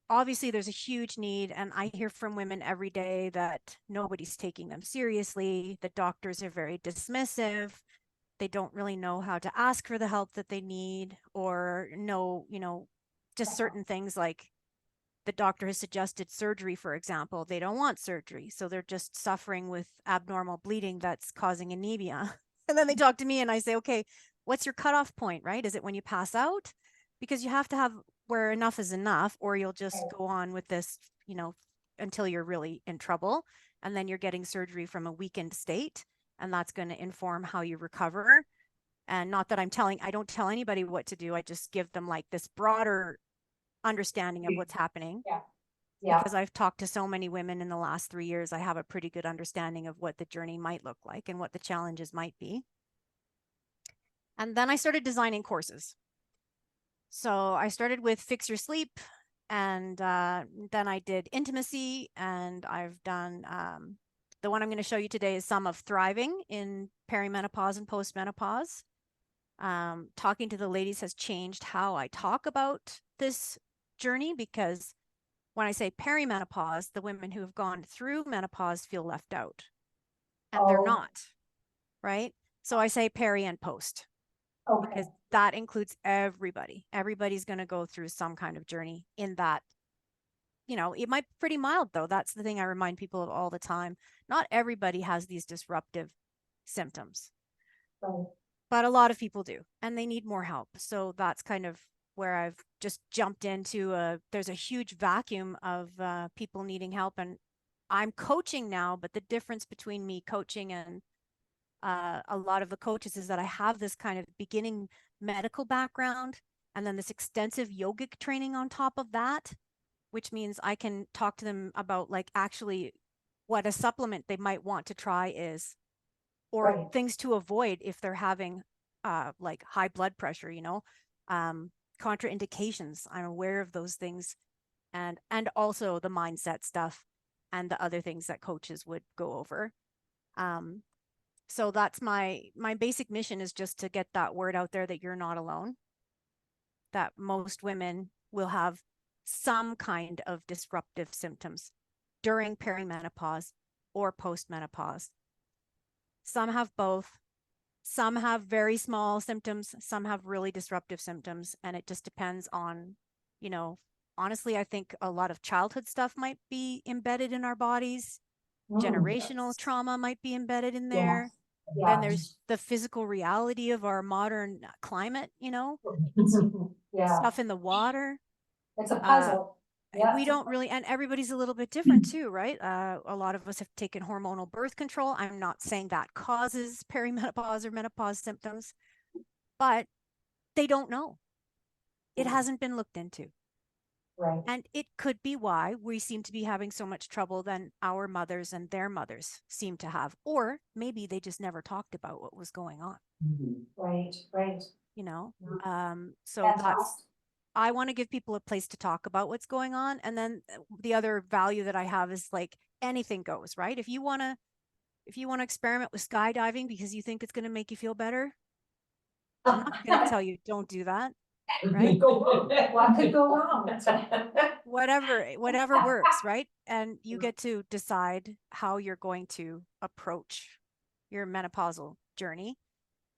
obviously there's a huge need, and I hear from women every day that nobody's taking them seriously. The doctors are very dismissive. They don't really know how to ask for the help that they need, or know, just certain things like the doctor has suggested surgery, for example. They don't want surgery. So they're just suffering with abnormal bleeding that's causing anemia. And then they talk to me and I say, okay, what's your cutoff point, right? Is it when you pass out? Because you have to have where enough is enough, or you'll just go on with this, until you're really in trouble. And then you're getting surgery from a weakened state. And that's going to inform how you recover. And not that I don't tell anybody what to do. I just give them like this broader understanding of what's happening. Yeah. Because I've talked to so many women in the last 3 years, I have a pretty good understanding of what the journey might look like and what the challenges might be. And then I started designing courses. So I started with Fix Your Sleep, and then I did Intimacy, and I've done the one I'm going to show you today is Some of Thriving in Perimenopause and Postmenopause. Talking to the ladies has changed how I talk about this journey, because when I say perimenopause, the women who have gone through menopause feel left out, and they're not, right? So I say peri and post, because that includes everybody. Everybody's going to go through some kind of journey in that. It might be pretty mild, though. That's the thing I remind people of all the time. Not everybody has these disruptive symptoms, but a lot of people do, and they need more help. So that's kind of where I've just jumped into there's a huge vacuum of people needing help, and I'm coaching now, but the difference between me coaching and a lot of the coaches is that I have this kind of beginning medical background and then this extensive yogic training on top of that, which means I can talk to them about like actually what a supplement they might want to try is, or things to avoid if they're having like high blood pressure, contraindications. I'm aware of those things, and also the mindset stuff and the other things that coaches would go over. So that's my basic mission, is just to get that word out there that you're not alone, that most women will have some kind of disruptive symptoms during perimenopause or postmenopause. Some have both. Some have very small symptoms. Some have really disruptive symptoms. And it just depends on, honestly, I think a lot of childhood stuff might be embedded in our bodies. Generational trauma might be embedded in there. Then there's the physical reality of our modern climate, stuff in the water. It's a puzzle. We don't really, and everybody's a little bit different too, right? A lot of us have taken hormonal birth control. I'm not saying that causes perimenopause or menopause symptoms, but they don't know. It hasn't been looked into. Right. And it could be why we seem to be having so much trouble than our mothers and their mothers seem to have. Or maybe they just never talked about what was going on. Right. So I want to give people a place to talk about what's going on. And then the other value that I have is like anything goes, right? If you want to experiment with skydiving because you think it's going to make you feel better, I'm not going to tell you don't do that, right? What could go wrong? Whatever works, right? And you get to decide how you're going to approach your menopausal journey.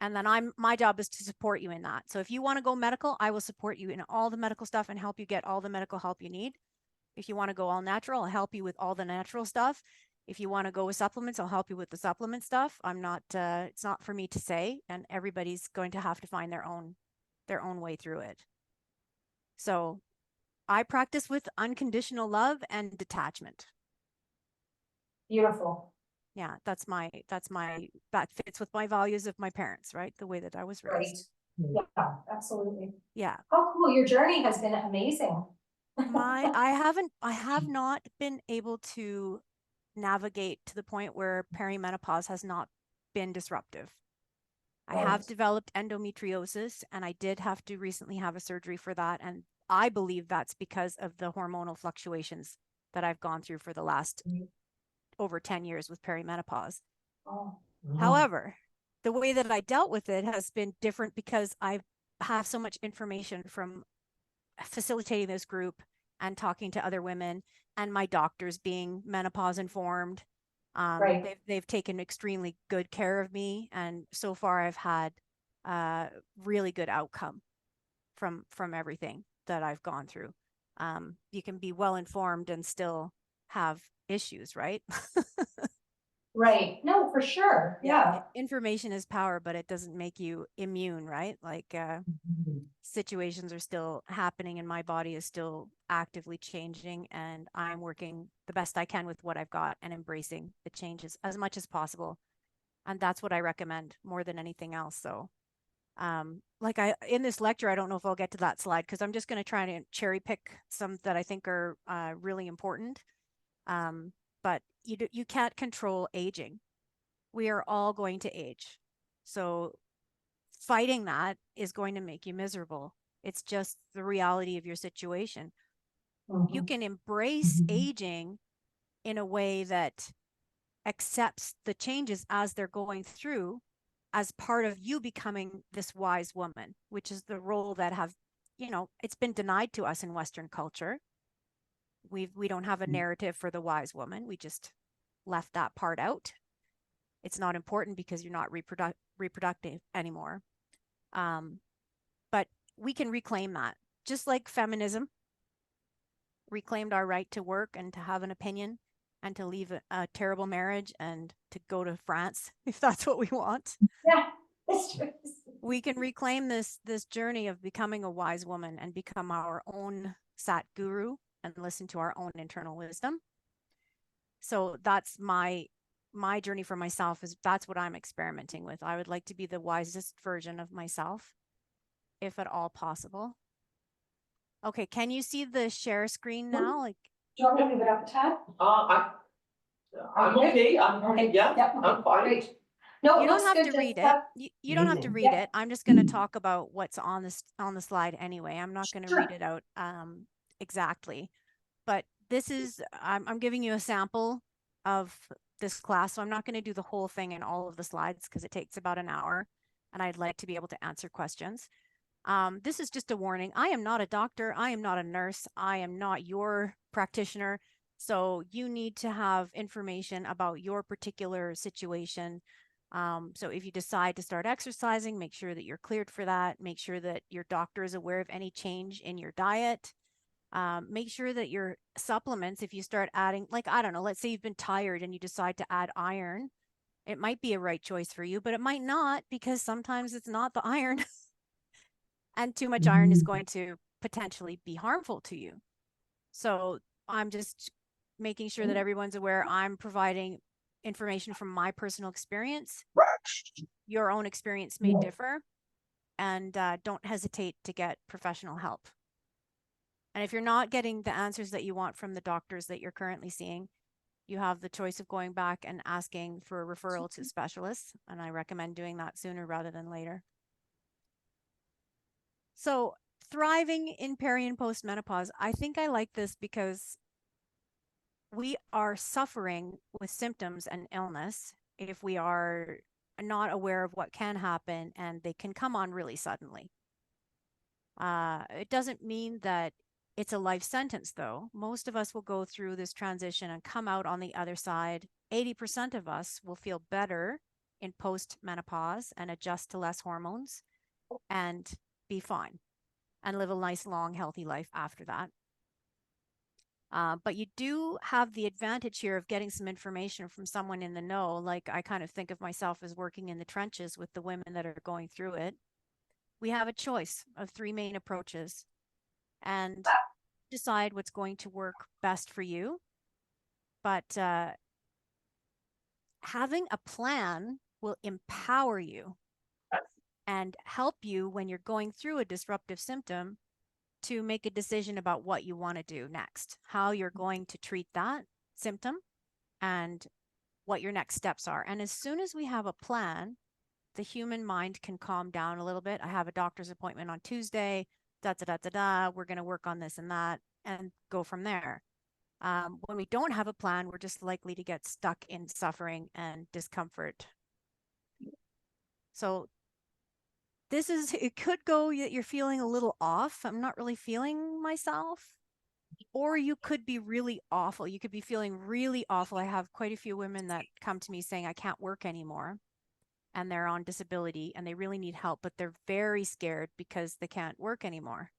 And then my job is to support you in that. So if you want to go medical, I will support you in all the medical stuff and help you get all the medical help you need. If you want to go all natural, I'll help you with all the natural stuff. If you want to go with supplements, I'll help you with the supplement stuff. It's not for me to say, and everybody's going to have to find their own way through it. So I practice with unconditional love and detachment. Beautiful. Yeah, that fits with my values of my parents, right? The way that I was raised. Right. Yeah, absolutely. Yeah. How cool. Your journey has been amazing. I have not been able to navigate to the point where perimenopause has not been disruptive. I have developed endometriosis, and I did have to recently have a surgery for that. And I believe that's because of the hormonal fluctuations that I've gone through for the last over 10 years with perimenopause. However, the way that I dealt with it has been different because I have so much information from facilitating this group and talking to other women, and my doctors being menopause informed. Right. They've taken extremely good care of me, and so far I've had really good outcome from everything that I've gone through. You can be well informed and still have issues, right? Right. No, for sure. Yeah. Information is power, but it doesn't make you immune, right? Like situations are still happening and my body is still actively changing, and I'm working the best I can with what I've got and embracing the changes as much as possible. And that's what I recommend more than anything else. So like I in this lecture, I don't know if I'll get to that slide because I'm just going to try to cherry pick some that I think are really important. Um, but you can't control aging. We are all going to age. So fighting that is going to make you miserable. It's just the reality of your situation. You Mhm. can embrace aging in a way that accepts the changes as they're going through as part of you becoming this wise woman, which is the role that have, it's been denied to us in Western culture. We don't have a narrative for the wise woman. We just left that part out. It's not important because you're not reproductive anymore. Um, but we can reclaim that, just like feminism reclaimed our right to work and to have an opinion and to leave a terrible marriage and to go to France if that's what we want. Yeah, that's true. We can reclaim this journey of becoming a wise woman and become our own sat guru and listen to our own internal wisdom. So that's my journey for myself, is that's what I'm experimenting with. I would like to be the wisest version of myself, if at all possible. Okay, can you see the share screen now? Like, Do you want me to leave it up a tad? I'm okay. Okay. Yeah, Yep. I'm fine. Great. No, you it don't looks have good to to read it. have. You don't have to read Yeah. it. I'm just going to talk about what's on the slide anyway. I'm not going to read Sure. it out exactly. But this is, I'm giving you a sample of this class. So I'm not going to do the whole thing in all of the slides because it takes about an hour and I'd like to be able to answer questions. This is just a warning. I am not a doctor. I am not a nurse. I am not your practitioner. So you need to have information about your particular situation. So if you decide to start exercising, make sure that you're cleared for that. Make sure that your doctor is aware of any change in your diet. Make sure that your supplements, if you start adding, like, I don't know, let's say you've been tired and you decide to add iron, it might be a right choice for you, but it might not, because sometimes it's not the iron and too much iron is going to potentially be harmful to you. So I'm just making sure that everyone's aware. I'm providing information from my personal experience. Your own experience may differ, and don't hesitate to get professional help. And if you're not getting the answers that you want from the doctors that you're currently seeing, you have the choice of going back and asking for a referral to specialists. And I recommend doing that sooner rather than later. So thriving in peri and post menopause, I think I like this because we are suffering with symptoms and illness if we are not aware of what can happen, and they can come on really suddenly. It doesn't mean that it's a life sentence, though. Most of us will go through this transition and come out on the other side. 80% of us will feel better in post menopause and adjust to less hormones and be fine and live a nice, long, healthy life after that. But you do have the advantage here of getting some information from someone in the know. Like, I kind of think of myself as working in the trenches with the women that are going through it. We have a choice of 3 main approaches and decide what's going to work best for you. But having a plan will empower you and help you when you're going through a disruptive symptom to make a decision about what you want to do next, how you're going to treat that symptom, and what your next steps are. And as soon as we have a plan, the human mind can calm down a little bit. I have a doctor's appointment on Tuesday, da da da da da. We're going to work on this and that and go from there. When we don't have a plan, we're just likely to get stuck in suffering and discomfort. So it could go that you're feeling a little off. I'm not really feeling myself. or you could be really awful. You could be feeling really awful. I have quite a few women that come to me saying, I can't work anymore, and they're on disability and they really need help, but they're very scared because they can't work anymore.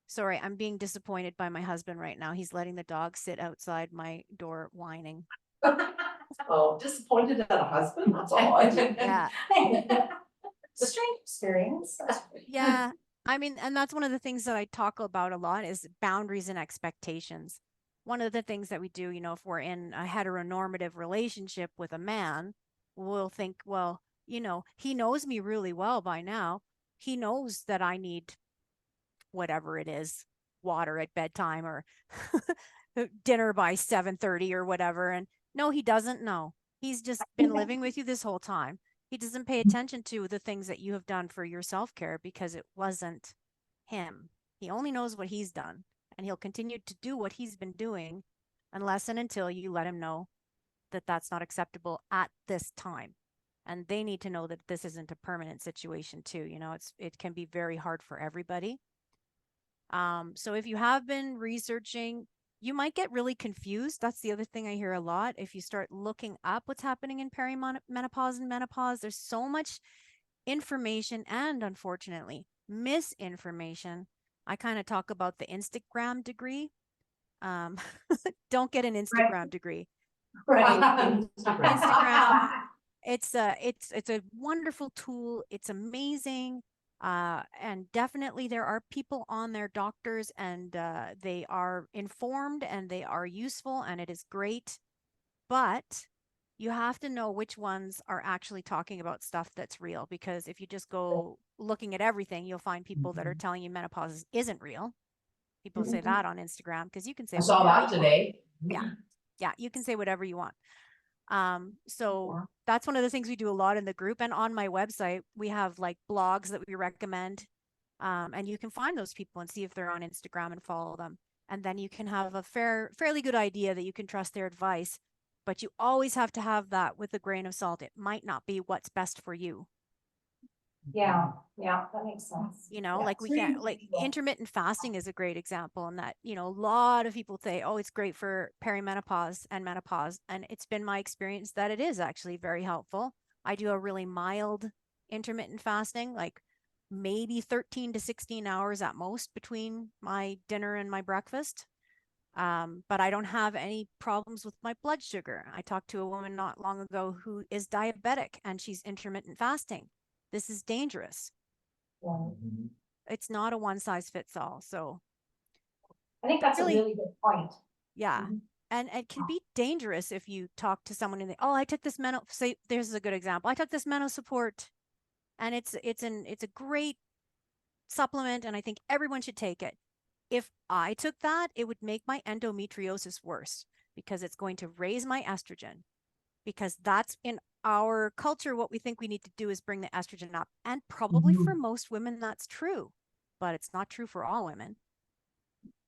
Sorry, I'm being disappointed by my husband right now. He's letting the dog sit outside my door whining. Oh, disappointed at a husband, that's all. Yeah. Strange experience. Yeah. I mean, and that's one of the things that I talk about a lot is boundaries and expectations. One of the things that we do, you know, if we're in a heteronormative relationship with a man, we'll think, well, you know, he knows me really well by now. He knows that I need whatever it is, water at bedtime or dinner by 7:30 or whatever. And no, he doesn't know. He's just been living with you this whole time. He doesn't pay attention to the things that you have done for your self-care because it wasn't him. He only knows what he's done, and he'll continue to do what he's been doing unless and until you let him know that that's not acceptable at this time. And they need to know that this isn't a permanent situation too. You know, it can be very hard for everybody. So if you have been researching, you might get really confused. That's the other thing I hear a lot. If you start looking up what's happening in perimenopause and menopause, there's so much information and unfortunately misinformation. I kind of talk about the Instagram degree. Um, don't get an Instagram degree. Instagram, it's a wonderful tool. It's amazing. And definitely there are people on there, doctors, and they are informed and they are useful and it is great. But you have to know which ones are actually talking about stuff that's real, because if you just go looking at everything, you'll find people that are telling you menopause isn't real. People say that on Instagram because you can say I saw whatever that you want. today. Yeah, you can say whatever you want. So that's one of the things we do a lot in the group, and on my website we have like blogs that we recommend, and you can find those people and see if they're on Instagram and follow them, and then you can have a fairly good idea that you can trust their advice. But you always have to have that with a grain of salt. It might not be what's best for you. Yeah, that makes sense. You know, Yeah, like it's we very can't, like individual. intermittent fasting is a great example. And that, you know, a lot of people say, oh, it's great for perimenopause and menopause. And it's been my experience that it is actually very helpful. I do a really mild intermittent fasting, like maybe 13 to 16 hours at most between my dinner and my breakfast. But I don't have any problems with my blood sugar. I talked to a woman not long ago who is diabetic and she's intermittent fasting. This is dangerous. Yeah. It's not a one size fits all. So I think that's a really, really good point. yeah. Mhm. And it can be dangerous if you talk to someone and they, oh, I took this say there's a good example. I took this Meno support and it's a great supplement and I think everyone should take it. If I took that, it would make my endometriosis worse because it's going to raise my estrogen, because that's in our culture what we think we need to do is bring the estrogen up. And probably for most women that's true, but it's not true for all women.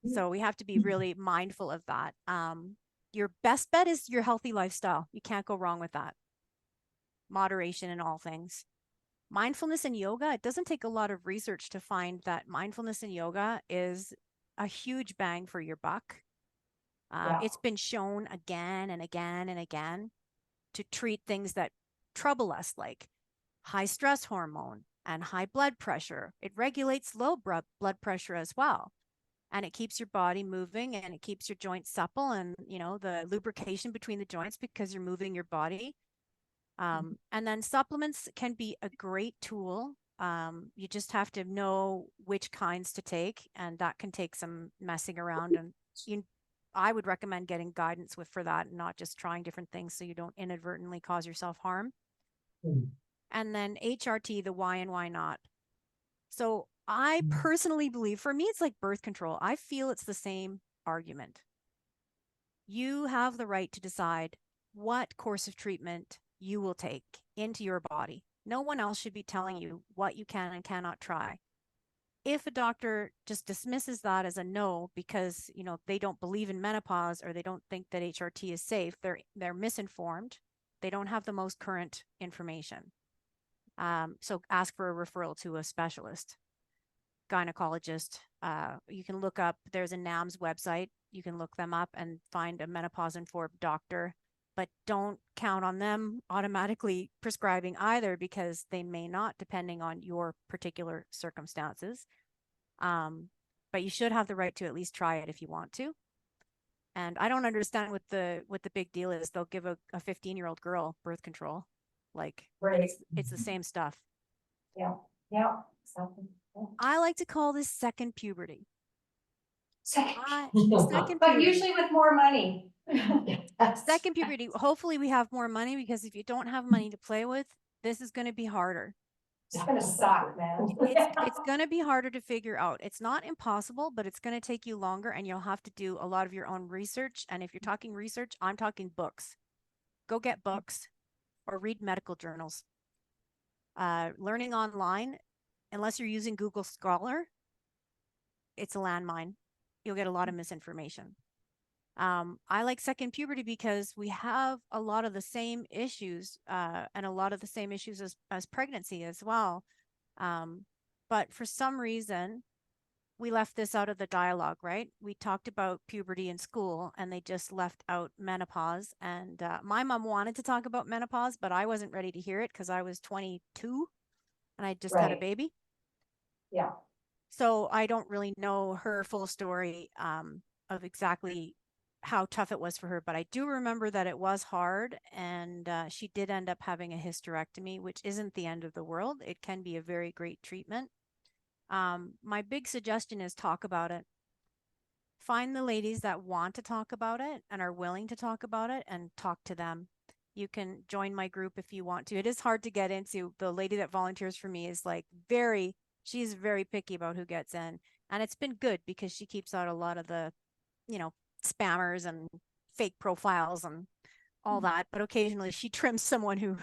So we have to be really mindful of that. Your best bet is your healthy lifestyle. You can't go wrong with that. Moderation in all things. Mindfulness and yoga, it doesn't take a lot of research to find that mindfulness and yoga is a huge bang for your buck. It's been shown again and again and again to treat things that trouble us, like high stress hormone and high blood pressure. It regulates low blood pressure as well. And it keeps your body moving and it keeps your joints supple and, you know, the lubrication between the joints because you're moving your body. And then supplements can be a great tool. You just have to know which kinds to take, and that can take some messing around. And I would recommend getting guidance for that and not just trying different things so you don't inadvertently cause yourself harm. And then HRT, the why and why not. So I personally believe, for me, it's like birth control. I feel it's the same argument. You have the right to decide what course of treatment you will take into your body. No one else should be telling you what you can and cannot try. If a doctor just dismisses that as a no because, you know, they don't believe in menopause or they don't think that HRT is safe, they're misinformed. They don't have the most current information. So ask for a referral to a specialist, gynecologist, You can look up, there's a NAMS website. You can look them up and find a menopause informed doctor, but don't count on them automatically prescribing either, because they may not, depending on your particular circumstances. But you should have the right to at least try it if you want to. And I don't understand what the big deal is. They'll give a 15-year-old girl birth control. Like, Right. it's the same stuff. Yeah, yeah, exactly. Yeah. I like to call this second puberty. Second, Second but puberty. usually with more money. Second puberty. Hopefully we have more money, because if you don't have money to play with, this is going to be harder. It's gonna suck, man. It's going to be harder to figure out. It's not impossible, but it's going to take you longer, and you'll have to do a lot of your own research. And if you're talking research, I'm talking books. Go get books or read medical journals. Learning online, unless you're using Google Scholar, it's a landmine. You'll get a lot of misinformation. I like second puberty because we have a lot of the same issues, and a lot of the same issues as pregnancy as well. But for some reason, we left this out of the dialogue, right? We talked about puberty in school, and they just left out menopause. And my mom wanted to talk about menopause, but I wasn't ready to hear it because I was 22 and I just had a Right. baby. Yeah. So I don't really know her full story of exactly how tough it was for her, but I do remember that it was hard, and she did end up having a hysterectomy, which isn't the end of the world. It can be a very great treatment. My big suggestion is talk about it. Find the ladies that want to talk about it and are willing to talk about it, and talk to them. You can join my group if you want to. It is hard to get into. The lady that volunteers for me is like she's very picky about who gets in. And it's been good because she keeps out a lot of the, spammers and fake profiles and all that. But occasionally she trims someone who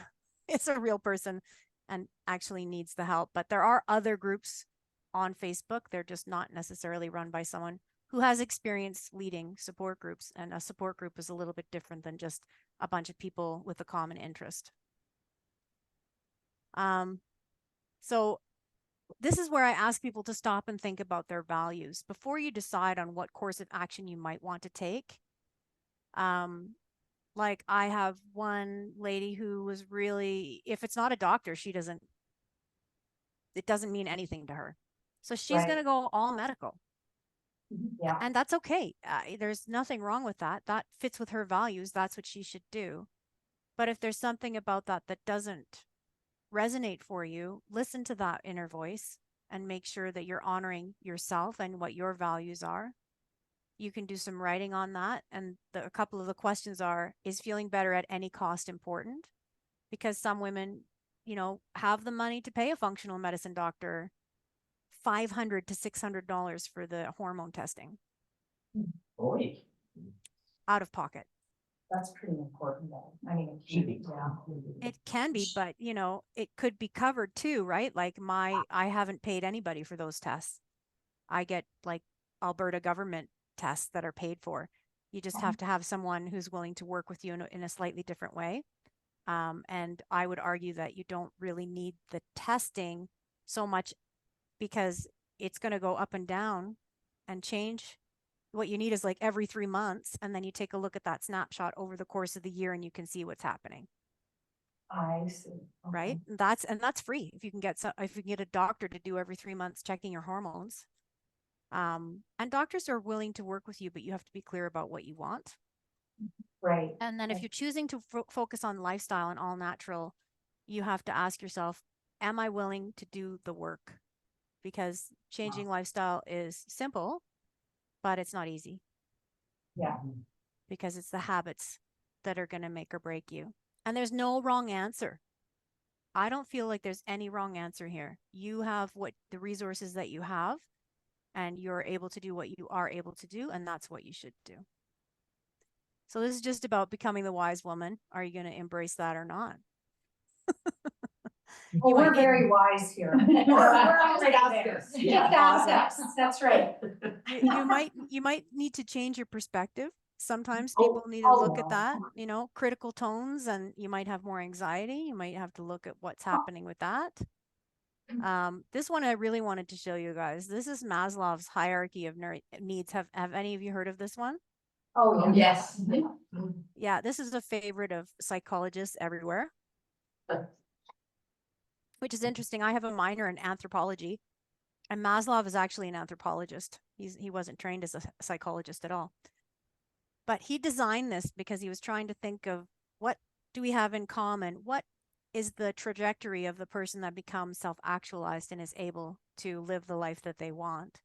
is a real person and actually needs the help. But there are other groups on Facebook. They're just not necessarily run by someone who has experience leading support groups. And a support group is a little bit different than just a bunch of people with a common interest. So this is where I ask people to stop and think about their values before you decide on what course of action you might want to take. Like I have one lady who was really, if it's not a doctor, it doesn't mean anything to her. So she's Right. going to go all medical. Yeah. And that's okay. There's nothing wrong with that. That fits with her values. That's what she should do. But if there's something about that that doesn't resonate for you, listen to that inner voice and make sure that you're honoring yourself and what your values are. You can do some writing on that. And a couple of the questions are, is feeling better at any cost important? Because some women, have the money to pay a functional medicine doctor $500 to $600 for the hormone testing Boy. out of pocket. That's pretty important though. I mean, Should be. It can be, but it could be covered too, right? Like I haven't paid anybody for those tests. I get like Alberta government tests that are paid for. You just have to have someone who's willing to work with you in a slightly different way. And I would argue that you don't really need the testing so much, because it's going to go up and down and change. What you need is like every 3 months, and then you take a look at that snapshot over the course of the year and you can see what's happening. I see. Right. Okay. That's free. If you can get a doctor to do every 3 months checking your hormones. And doctors are willing to work with you, but you have to be clear about what you want. Right. And then if you're choosing to focus on lifestyle and all natural, you have to ask yourself, am I willing to do the work? Because changing lifestyle is simple, but it's not easy. Yeah. Because it's the habits that are going to make or break you. And there's no wrong answer. I don't feel like there's any wrong answer here. You have the resources that you have, and you're able to do what you are able to do, and that's what you should do. So this is just about becoming the wise woman. Are you going to embrace that or not? Well, we're very wise here. We're already there. Yeah. That's right. You might need to change your perspective. Sometimes Oh, people need to look at that, critical tones, and you might have more anxiety. You might have to look at what's happening with that. This one I really wanted to show you guys. This is Maslow's hierarchy of needs. Have any of you heard of this one? Oh, Yes. Yeah, this is a favorite of psychologists everywhere, which is interesting. I have a minor in anthropology, and Maslow is actually an anthropologist. He wasn't trained as a psychologist at all. But he designed this because he was trying to think of what do we have in common? What is the trajectory of the person that becomes self-actualized and is able to live the life that they want?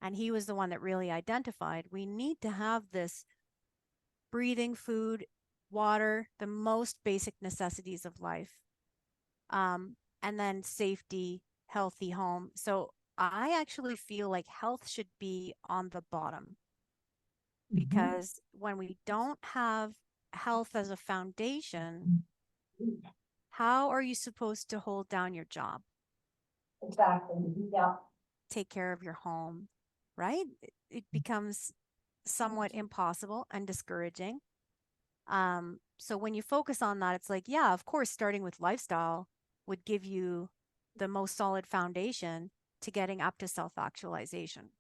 And he was the one that really identified we need to have this breathing, food, water, the most basic necessities of life. And then safety, healthy home. So I actually feel like health should be on the bottom, because when we don't have health as a foundation, how are you supposed to hold down your job, exactly, yeah. take care of your home, right? It becomes somewhat impossible and discouraging. So when you focus on that, it's like, yeah, of course, starting with lifestyle would give you the most solid foundation to getting up to self-actualization.